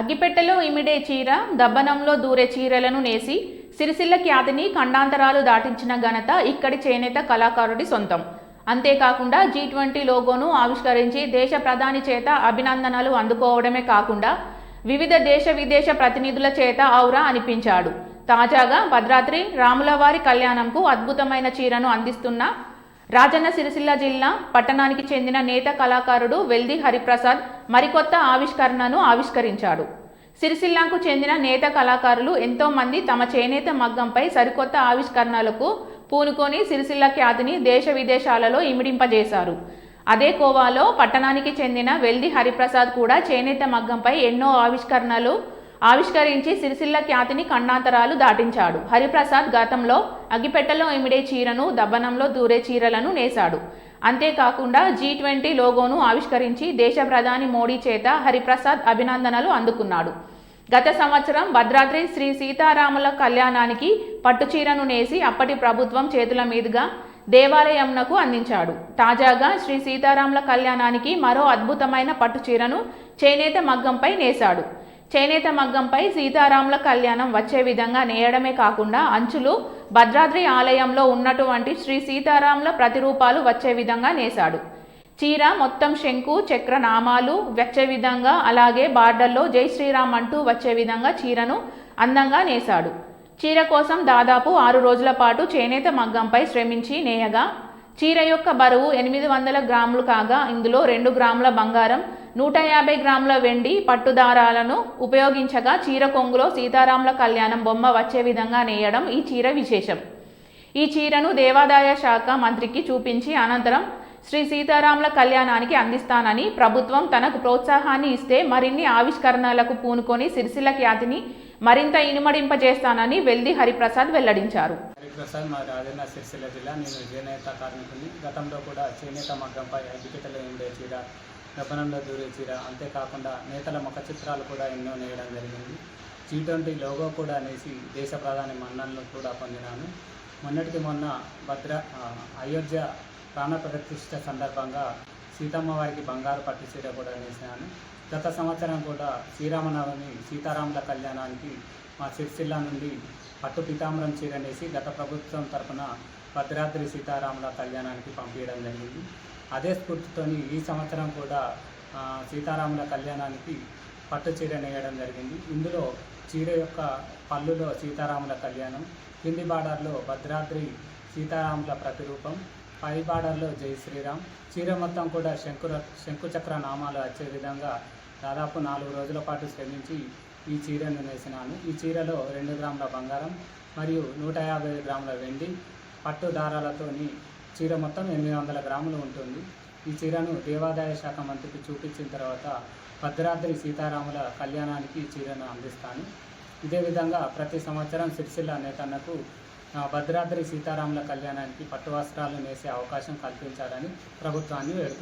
అగ్గిపెట్టెలో ఇమిడే చీర, దబ్బనంలో దూరే చీరలను నేసి సిరిసిల్ల ఖ్యాతిని ఖండాంతరాలు దాటించిన ఘనత ఇక్కడి చేనేత కళాకారుడి సొంతం. అంతేకాకుండా G20 లోగోను ఆవిష్కరించి దేశ ప్రధాని చేత అభినందనలు అందుకోవడమే కాకుండా వివిధ దేశ విదేశ ప్రతినిధుల చేత ఔరా అనిపించాడు. తాజాగా భద్రాద్రి రాములవారి కళ్యాణంకు అద్భుతమైన చీరను అందిస్తున్న రాజన్న సిరిసిల్ల జిల్లా పట్టణానికి చెందిన నేత కళాకారుడు వెల్ది హరిప్రసాద్ మరికొత్త ఆవిష్కరణను ఆవిష్కరించాడు. సిరిసిల్లాకు చెందిన నేత కళాకారులు ఎంతో మంది తమ చేనేత మగ్గంపై సరికొత్త ఆవిష్కరణలకు పూనుకొని సిరిసిల్ల ఖ్యాతిని దేశ విదేశాలలో ఇమిడింపజేశారు. అదే కోవాలో పట్టణానికి చెందిన వెల్ది హరిప్రసాద్ కూడా చేనేత మగ్గంపై ఎన్నో ఆవిష్కరణలు ఆవిష్కరించి సిరిసిల్ల ఖ్యాతిని ఖండాంతరాలు దాటించాడు. హరిప్రసాద్ గతంలో అగ్గిపెట్టెలో ఇమిడే చీరను, దబ్బనంలో దూరే చీరలను నేశాడు. అంతేకాకుండా G20 లోగోను ఆవిష్కరించి దేశ ప్రధాని మోడీ చేత హరిప్రసాద్ అభినందనలు అందుకున్నాడు. గత సంవత్సరం భద్రాద్రి శ్రీ సీతారాముల కళ్యాణానికి పట్టుచీరను నేసి అప్పటి ప్రభుత్వం చేతుల మీదుగా దేవాలయంనకు అందించాడు. తాజాగా శ్రీ సీతారాముల కళ్యాణానికి మరో అద్భుతమైన పట్టుచీరను చేనేత మగ్గంపై నేశాడు. చేనేత మగ్గంపై సీతారాముల కళ్యాణం వచ్చే విధంగా నేయడమే కాకుండా అంచులు భద్రాద్రి ఆలయంలో ఉన్నటువంటి శ్రీ సీతారాముల ప్రతిరూపాలు వచ్చే విధంగా నేశాడు. చీర మొత్తం శంకు చక్ర నామాలు వచ్చే విధంగా, అలాగే బార్డర్లో జై శ్రీరామ్ అంటూ వచ్చే విధంగా చీరను అందంగా నేశాడు. చీర కోసం దాదాపు 6 రోజుల పాటు చేనేత మగ్గంపై శ్రమించి నేయగా చీర యొక్క బరువు 800 గ్రాములు కాగా ఇందులో 2 గ్రాముల బంగారం, 150 గ్రాముల వెండి పట్టుదారాలను ఉపయోగించగా చీర కొంగులో సీతారాముల కళ్యాణం బొమ్మ వచ్చే విధంగా నేయడం ఈ చీర విశేషం. ఈ చీరను దేవాదాయ శాఖ మంత్రికి చూపించి అనంతరం శ్రీ సీతారాముల కళ్యాణానికి అందిస్తానని, ప్రభుత్వం తనకు ప్రోత్సాహాన్ని ఇస్తే మరిన్ని ఆవిష్కరణలకు పూనుకొని సిరిసిల్ల ఖ్యాతిని మరింత ఇనుమడింపజేస్తానని వెల్ది హరిప్రసాద్ వెల్లడించారు. హరిప్రసాద్ మా రాజన్న సిరిసిల్ల జిల్లా. నేను చేనేత కార్మికుని. గతంలో కూడా చేనేత మగ్గంపై అగ్గిపెట్టెలో ఉండే చీర, దబ్బనంలో దూరే చీర, అంతేకాకుండా నేతల ముఖ చిత్రాలు కూడా ఎన్నో నేయడం జరిగింది. G20 లోగో కూడా నేసి దేశ ప్రధాని మన్ననలు కూడా పొందినాను. మొన్నటికి మొన్న అయోధ్య ప్రాణ ప్రతిష్ఠ సందర్భంగా సీతమ్మ వారికి బంగారు పట్టు చీర కూడా నేసినాను. గత సంవత్సరం కూడా శ్రీరామనవమి సీతారాముల కళ్యాణానికి మా సిరిసిల్ల నుండి పట్టు పీతాంబరం చీర నేసి గత ప్రభుత్వం తరఫున భద్రాద్రి సీతారాముల కళ్యాణానికి పంపించడం జరిగింది. అదే స్ఫూర్తితోని ఈ సంవత్సరం కూడా సీతారాముల కళ్యాణానికి పట్టు చీర నేయడం జరిగింది. ఇందులో చీర యొక్క పళ్ళులో సీతారాముల కళ్యాణం, కింది బార్డర్లో భద్రాద్రి సీతారాముల ప్రతిరూపం, పై బార్డర్లో జై శ్రీరామ్. చీర మొత్తం కూడా శంకుచక్ర నామాలు వచ్చే విధంగా దాదాపు 4 రోజుల పాటు శ్రమించి ఈ చీరను నేసినాను. ఈ చీరలో 2 గ్రాముల బంగారం మరియు 150 గ్రాముల వెండి పట్టు దారాలతోని చీర మొత్తం 800 గ్రాములు ఉంటుంది. ఈ చీరను దేవాదాయ శాఖ మంత్రికి చూపించిన తర్వాత భద్రాద్రి సీతారాముల కళ్యాణానికి ఈ చీరను అందిస్తాను. ఇదే విధంగా ప్రతి సంవత్సరం సిరిసిల్ల నేతన్నకు భద్రాద్రి సీతారాముల కళ్యాణానికి పట్టు వస్త్రాలు నేసే అవకాశం కల్పించాలని ప్రభుత్వాన్ని వేడుకుంటున్నాను.